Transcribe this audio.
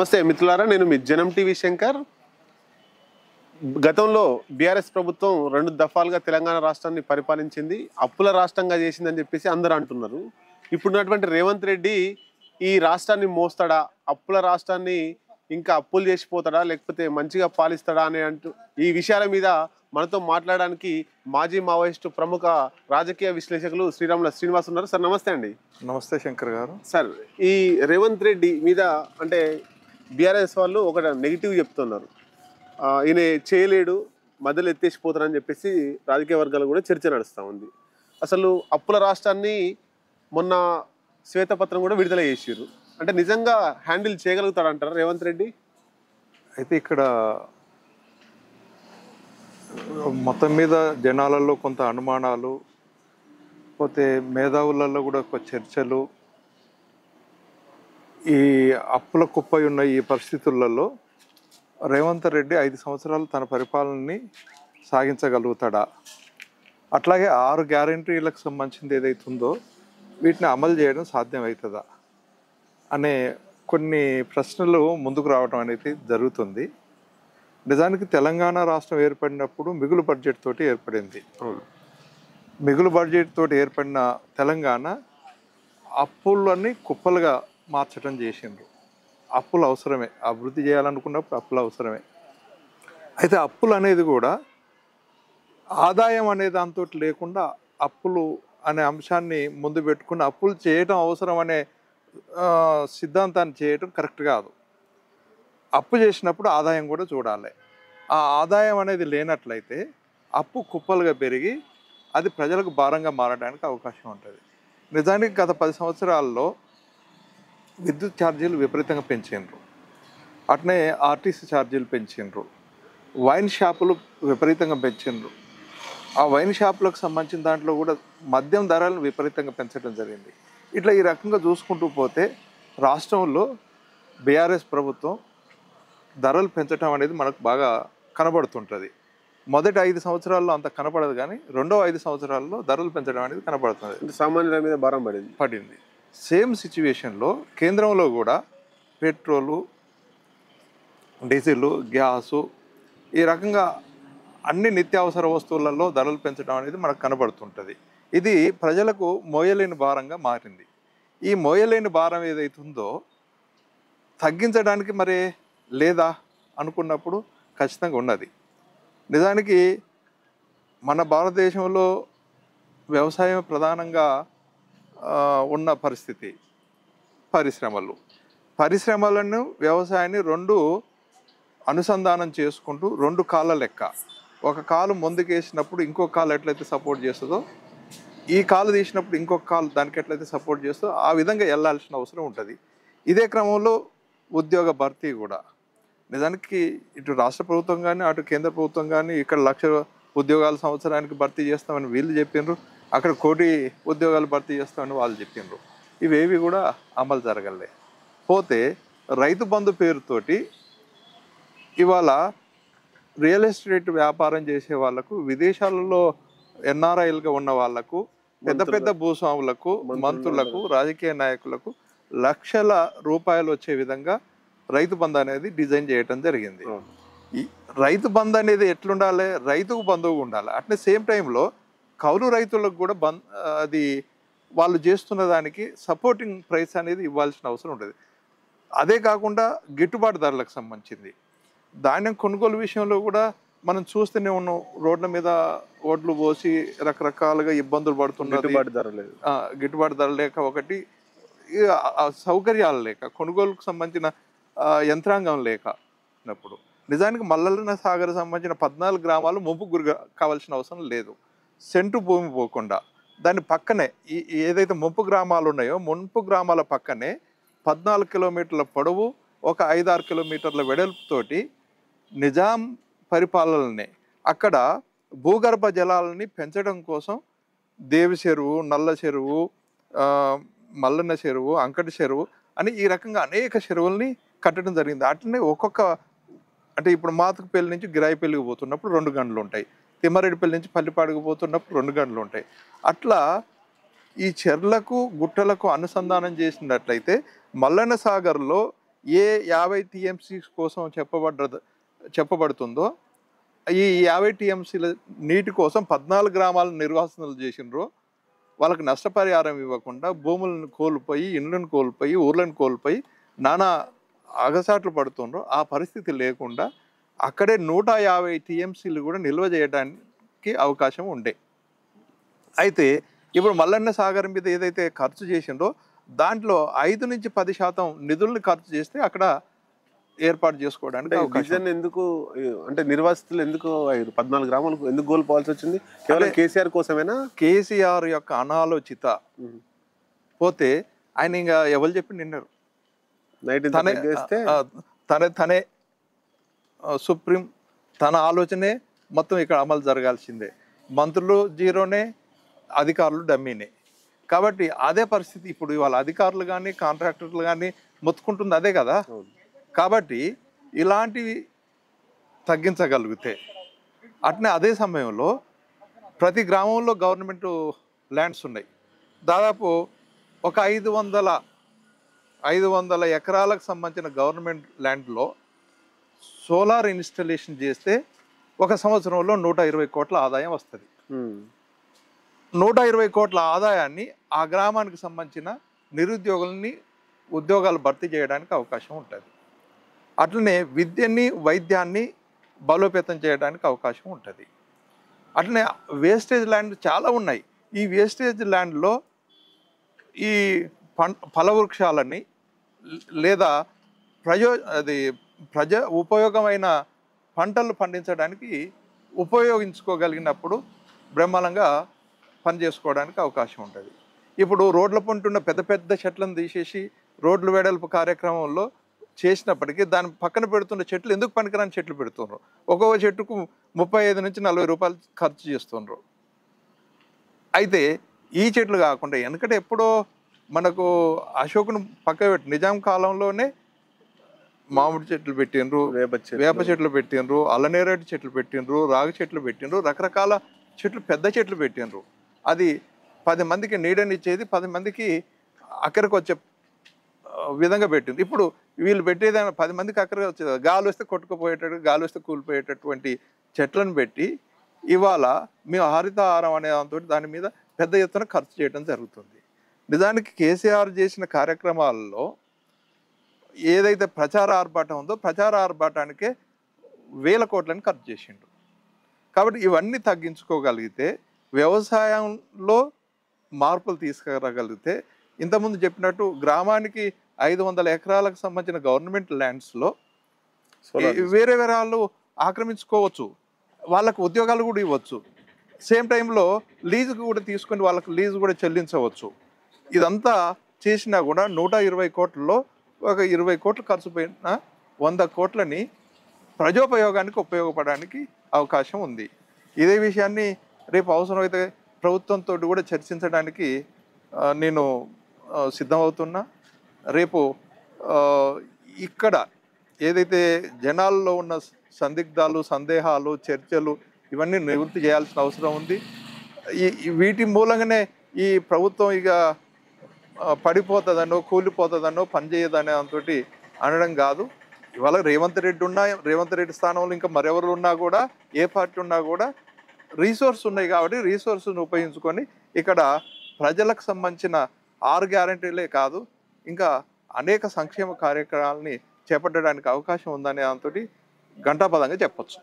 నమస్తే మిత్రులారా, నేను మీ జనం టీవీ శంకర్. గతంలో బీఆర్ఎస్ ప్రభుత్వం 2 దఫాలుగా తెలంగాణ రాష్ట్రాన్ని పరిపాలించింది, అప్పుల రాష్ట్రంగా చేసిందని చెప్పేసి అందరూ అంటున్నారు. ఇప్పుడున్నటువంటి రేవంత్ రెడ్డి ఈ రాష్ట్రాన్ని మోస్తాడా, అప్పుల రాష్ట్రాన్ని ఇంకా అప్పులు చేసిపోతాడా, లేకపోతే మంచిగా పాలిస్తాడా అని ఈ విషయాల మీద మనతో మాట్లాడడానికి మాజీ మావోయిస్టు ప్రముఖ రాజకీయ విశ్లేషకులు శ్రీరాముల శ్రీనివాస్ ఉన్నారు. సార్ నమస్తే అండి. నమస్తే శంకర్ గారు. సార్, ఈ రేవంత్ రెడ్డి మీద అంటే బీఆర్ఎస్ వాళ్ళు ఒక నెగిటివ్ చెప్తున్నారు. ఈయన చేయలేడు, మధ్యలో ఎత్తేసిపోతారని చెప్పేసి రాజకీయ వర్గాలు కూడా చర్చ నడుస్తూ ఉంది. అసలు అప్పుల రాష్ట్రాన్ని మొన్న శ్వేతపత్రం కూడా విడుదల చేసిర్రు. అంటే నిజంగా హ్యాండిల్ చేయగలుగుతాడంటారా రేవంత్ రెడ్డి? అయితే ఇక్కడ మొత్తం మీద జనాలలో కొంత అనుమానాలు, పోతే మేధావులలో కూడా ఒక చర్చలు, ఈ అప్పుల కుప్పై ఉన్న ఈ పరిస్థితులలో రేవంత్ రెడ్డి 5 సంవత్సరాలు తన పరిపాలనని సాగించగలుగుతాడా, అట్లాగే 6 గ్యారంటీలకు సంబంధించింది ఏదైతుందో వీటిని అమలు చేయడం సాధ్యమవుతుందా అనే కొన్ని ప్రశ్నలు ముందుకు రావడం అనేది జరుగుతుంది. నిజానికి తెలంగాణ రాష్ట్రం ఏర్పడినప్పుడు మిగులు బడ్జెట్ తోటి ఏర్పడింది. మిగులు బడ్జెట్ తోటి ఏర్పడిన తెలంగాణ అప్పులన్నీ కుప్పలుగా మార్చడం చేసిండ్రు. అప్పులు అవసరమే, అభివృద్ధి చేయాలనుకున్నప్పుడు అప్పులు అవసరమే. అయితే అప్పులు అనేది కూడా ఆదాయం అనే దాంతో లేకుండా అప్పులు అనే అంశాన్ని ముందు పెట్టుకుని అప్పులు చేయడం అవసరం అనే సిద్ధాంతాన్ని చేయడం కరెక్ట్ కాదు. అప్పు చేసినప్పుడు ఆదాయం కూడా చూడాలి. ఆ ఆదాయం అనేది లేనట్లయితే అప్పు కుప్పలుగా పెరిగి అది ప్రజలకు భారంగా మారడానికి అవకాశం ఉంటుంది. నిజానికి గత 10 సంవత్సరాల్లో విద్యుత్ ఛార్జీలు విపరీతంగా పెంచిండ్రు, అట్నే ఆర్టీసీ ఛార్జీలు పెంచిండ్రు, వైన్ షాపులు విపరీతంగా పెంచిండ్రు. ఆ వైన్ షాపులకు సంబంధించిన దాంట్లో కూడా మద్యం ధరలను విపరీతంగా పెంచడం జరిగింది. ఇట్లా ఈ రకంగా చూసుకుంటూ పోతే రాష్ట్రంలో బీఆర్ఎస్ ప్రభుత్వం ధరలు పెంచడం అనేది మనకు బాగా కనబడుతుంటుంది. మొదటి 5 సంవత్సరాల్లో అంత కనపడదు, కానీ రెండో 5 సంవత్సరాల్లో ధరలు పెంచడం అనేది కనబడుతుంది. సామాన్యుల మీద భారం పడింది. సేమ్ సిచ్యువేషన్లో కేంద్రంలో కూడా పెట్రోలు, డీజిల్, గ్యాసు ఈ రకంగా అన్ని నిత్యావసర వస్తువులలో ధరలు పెంచడం అనేది మనకు కనబడుతుంటుంది. ఇది ప్రజలకు మోయలేని భారంగా మారింది. ఈ మోయలేని భారం ఏదైతుందో తగ్గించడానికి మరి లేదా అనుకున్నప్పుడు ఖచ్చితంగా ఉన్నది. నిజానికి మన భారతదేశంలో వ్యవసాయం ప్రధానంగా ఉన్న పరిస్థితి. పరిశ్రమలను వ్యవసాయాన్ని 2 అనుసంధానం చేసుకుంటూ 2 కాళ్ళ లెక్క. ఒక కాలు ముందుకేసినప్పుడు ఇంకొక కాలు ఎట్లయితే సపోర్ట్ చేస్తుందో, ఈ కాలు తీసినప్పుడు ఇంకొక కాలు దానికి ఎట్లయితే సపోర్ట్ చేస్తుందో ఆ విధంగా వెళ్ళాల్సిన అవసరం ఉంటుంది. ఇదే క్రమంలో ఉద్యోగ భర్తీ కూడా నిజానికి ఇటు రాష్ట్ర ప్రభుత్వం కానీ అటు కేంద్ర ప్రభుత్వం కానీ ఇక్కడ 1,00,000 ఉద్యోగాలు సంవత్సరానికి భర్తీ చేస్తామని వీళ్ళు చెప్పిండ్రు, అక్కడ 1 కోటి ఉద్యోగాలు భర్తీ చేస్తామని వాళ్ళు చెప్పిండ్రు. ఇవేవి కూడా అమలు జరగలే. పోతే రైతు బంధు పేరుతోటి ఇవాళ రియల్ ఎస్టేట్ వ్యాపారం చేసే వాళ్లకు, విదేశాలలో ఎన్ఆర్ఐలుగా ఉన్న వాళ్లకు, పెద్ద భూస్వాములకు, మంత్రులకు, రాజకీయ నాయకులకు లక్షల రూపాయలు వచ్చే విధంగా రైతు బంధు అనేది డిజైన్ చేయటం జరిగింది. ఈ రైతు బంధు అనేది ఎట్లుండాలి, రైతుకు బంధువుగా ఉండాలి. అట్నే సేమ్ టైంలో కౌలు రైతులకు కూడా అది వాళ్ళు చేస్తున్న దానికి సపోర్టింగ్ ప్రైస్ అనేది ఇవ్వాల్సిన అవసరం ఉంటుంది. అదే కాకుండా గిట్టుబాటు ధరలకు సంబంధించింది ధాన్యం కొనుగోలు విషయంలో కూడా మనం చూస్తూనే ఉన్నాం. రోడ్ల మీద ఓట్లు పోసి రకరకాలుగా ఇబ్బందులు పడుతున్నారు. గిట్టుబాటు ధర లేక, ఒకటి సౌకర్యాలు లేక, కొనుగోలుకు సంబంధించిన యంత్రాంగం లేకనప్పుడు నిజానికి మల్లన్న సాగర్ సంబంధించిన 14 గ్రామాలు ముంపు గురి కావాల్సిన అవసరం లేదు. సెంటు భూమి పోకుండా దాని పక్కనే ఏదైతే ముంపు గ్రామాలు ఉన్నాయో ముంపు గ్రామాల పక్కనే 14 కిలోమీటర్ల పొడవు, ఒక 5-6 కిలోమీటర్ల వెడల్పుతోటి నిజాం పరిపాలనని అక్కడ భూగర్భ జలాలని పెంచడం కోసం దేవి చెరువు, నల్ల చెరువు, మల్లన్న చెరువు, అంకటి చెరువు అని ఈ రకంగా అనేక చెరువుల్ని కట్టడం జరిగింది. అట్లనే అంటే ఇప్పుడు మాతుకుపల్లి నుంచి గిరాయిపల్లికి పోతున్నప్పుడు 2 గంటలు ఉంటాయి, తిమ్మారెడ్డిపల్లి నుంచి పల్లిపాడుకు పోతున్నప్పుడు 2 గంటలు ఉంటాయి. అట్లా ఈ చెర్లకు గుట్టలకు అనుసంధానం చేసినట్లయితే మల్లన్న సాగర్లో ఏ 50 టీఎంసీ కోసం చెప్పబడుతుందో ఈ 50 టీఎంసీల నీటి కోసం 14 గ్రామాలను నిర్వాసనలు చేసినారు. వాళ్ళకి నష్టపరిహారం ఇవ్వకుండా భూములను కోల్పోయి, ఇండ్లను కోల్పోయి, ఊర్లను కోల్పోయి నానా అగసాట్లు పడుతుండ్రు. ఆ పరిస్థితి లేకుండా అక్కడే 150 టీఎంసీలు కూడా నిల్వ చేయడానికి అవకాశం ఉండే. అయితే ఇప్పుడు మల్లన్న సాగర్ మీద ఏదైతే ఖర్చు చేసిందో దాంట్లో 5 నుంచి 10% నిధుల్ని ఖర్చు చేస్తే అక్కడ ఏర్పాటు చేసుకోవడానికి అవకాశం. ఎందుకు అంటే నిర్వాసితులు ఎందుకు 14 గ్రామాలకు ఎందుకు కోల్పోవాల్సి వచ్చింది? కేవలం కేసీఆర్ కోసమేనా? కేసీఆర్ యొక్క అనాలోచిత పోతే ఆయన ఇంకా ఎవరు చెప్పి నిన్నారు. తనే సుప్రీం, తన ఆలోచనే మొత్తం ఇక్కడ అమలు జరగాల్సిందే. మంత్రులు జీరోనే, అధికారులు డమ్మీనే. కాబట్టి అదే పరిస్థితి ఇప్పుడు ఇవాళ అధికారులు కానీ కాంట్రాక్టర్లు కానీ మొత్తుకుంటుంది అదే కదా. కాబట్టి ఇలాంటివి తగ్గించగలిగితే అట్నే అదే సమయంలో ప్రతి గ్రామంలో గవర్నమెంట్ ల్యాండ్స్ ఉన్నాయి. దాదాపు ఒక 500 ఎకరాలకు సంబంధించిన గవర్నమెంట్ ల్యాండ్లో సోలార్ ఇన్స్టలేషన్ చేస్తే ఒక సంవత్సరంలో 120 కోట్ల ఆదాయం వస్తుంది. 120 కోట్ల ఆదాయాన్ని ఆ గ్రామానికి సంబంధించిన నిరుద్యోగుల్ని ఉద్యోగాలు భర్తీ చేయడానికి అవకాశం ఉంటుంది. అట్లనే విద్యని, వైద్యాన్ని బలోపేతం చేయడానికి అవకాశం ఉంటుంది. అట్లనే వేస్టేజ్ ల్యాండ్ చాలా ఉన్నాయి. ఈ వేస్టేజ్ ల్యాండ్లో ఈ ఫలవృక్షాలని లేదా ప్రజ ఉపయోగమైన పంటలు పండించడానికి ఉపయోగించుకోగలిగినప్పుడు బ్రహ్మాండంగా పనిచేసుకోవడానికి అవకాశం ఉంటుంది. ఇప్పుడు రోడ్ల పొంటున్న పెద్ద పెద్ద చెట్లను తీసేసి రోడ్లు వెడల్పు కార్యక్రమంలో చేసినప్పటికీ దాని పక్కన పెడుతున్న చెట్లు ఎందుకు పనికిరాని చెట్లు పెడుతున్నారు. ఒక్కొక్క చెట్టుకు 35 నుంచి 40 రూపాయలు ఖర్చు చేస్తున్నారు. అయితే ఈ చెట్లు కాకుండా వెనకట ఎప్పుడో మనకు అశోకును పక్క పెట్టి నిజాం కాలంలోనే మామిడి చెట్లు పెట్టిండ్రు, వేప చెట్లు పెట్టిండ్రు, అల్లనేరేడు చెట్లు పెట్టిండ్రు, రాగి చెట్లు పెట్టిండ్రు, రకరకాల చెట్లు, పెద్ద చెట్లు పెట్టిండ్రు. అది 10 మందికి నీడనిచ్చేది, 10 మందికి అక్కడికి వచ్చే విధంగా పెట్టింది. ఇప్పుడు వీళ్ళు పెట్టేదైనా 10 మందికి అక్కడికి వచ్చేది, గాలి వస్తే కొట్టుకుపోయేటట్టు, గాలి వస్తే కూలిపోయేటటువంటి చెట్లను పెట్టి ఇవాళ మేము హరితహారం అనే దాంతో దాని మీద పెద్ద ఎత్తున ఖర్చు చేయడం జరుగుతుంది. నిజానికి కేసీఆర్ చేసిన కార్యక్రమాల్లో ఏదైతే ప్రచార ఆర్భాటం ఉందో ప్రచార ఆర్భాటానికే 1000 కోట్లని ఖర్చు చేసిండు. కాబట్టి ఇవన్నీ తగ్గించుకోగలిగితే, వ్యవసాయంలో మార్పులు తీసుకురాగలిగితే, ఇంతకుముందు చెప్పినట్టు గ్రామానికి 500 ఎకరాలకు సంబంధించిన గవర్నమెంట్ ల్యాండ్స్లో వేరే వాళ్ళు ఆక్రమించుకోవచ్చు, వాళ్ళకు ఉద్యోగాలు కూడా ఇవ్వచ్చు, సేమ్ టైంలో లీజుకు కూడా తీసుకొని వాళ్ళకు లీజు కూడా చెల్లించవచ్చు. ఇదంతా చేసినా కూడా 120 కోట్లలో ఒక 20 కోట్లు ఖర్చు పోయిన 100 కోట్లని ప్రజోపయోగానికి ఉపయోగపడడానికి అవకాశం ఉంది. ఇదే విషయాన్ని రేపు అవసరమైతే ప్రభుత్వంతో కూడా చర్చించడానికి నేను సిద్ధమవుతున్నా. రేపు ఇక్కడ ఏదైతే జనాల్లో ఉన్న సందిగ్ధాలు, సందేహాలు, చర్చలు ఇవన్నీ నివృత్తి చేయాల్సిన అవసరం ఉంది. వీటి మూలంగానే ఈ ప్రభుత్వం ఇక పడిపోతుందనో, కూలిపోతుందనో, పనిచేయదనే దాంతో అనడం కాదు. ఇవాళ రేవంత్ రెడ్డి స్థానంలో ఇంకా మరెవరు ఉన్నా కూడా, ఏ పార్టీ ఉన్నా కూడా రీసోర్స్ ఉన్నాయి. కాబట్టి రీసోర్స్ను ఉపయోగించుకొని ఇక్కడ ప్రజలకు సంబంధించిన 6 గ్యారంటీలే కాదు, ఇంకా అనేక సంక్షేమ కార్యక్రమాలని చేపట్టడానికి అవకాశం ఉందనే దాంతో ఘంటాపదంగా చెప్పొచ్చు.